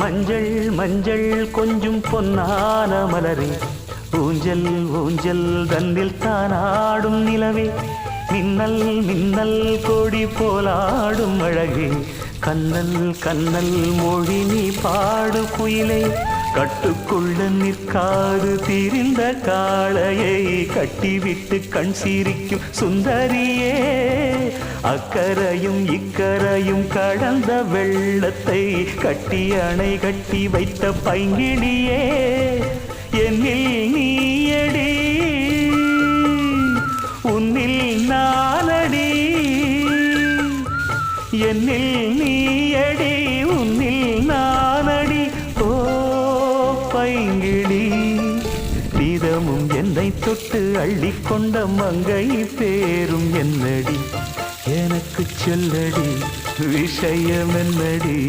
மஞ்சள் மஞ்சள் கொஞ்சம் பொன்னான மலரே, ஊஞ்சல் ஊஞ்சல் தன்னில் தானாடும் நிலவே, மின்னல் மின்னல் கொடி போலாடும் அழகே, கண்ணல் கண்ணல் மொழி நீ பாடு குயிலே, கட்டுக்குள்ள நிற்காது திரிந்த காளையை கட்டிவிட்டு கண் சிரிக்கும் சுந்தரியே, அக்கரையும் இக்கரையும் கடந்த வெள்ளத்தை கட்டி அணை கட்டி வைத்த பைங்கிளியே, என்னில் நீயடி உன்னில் நானடி, என்னில் நீயடி உன்னில் நானடி. ஓ பைங்கிளி, நீதமும் என்னை தொட்டு அள்ளிக்கொண்ட மங்கை பேரும் என்னடி, எனக்கு சொல்லடி விஷயம் என்னடி.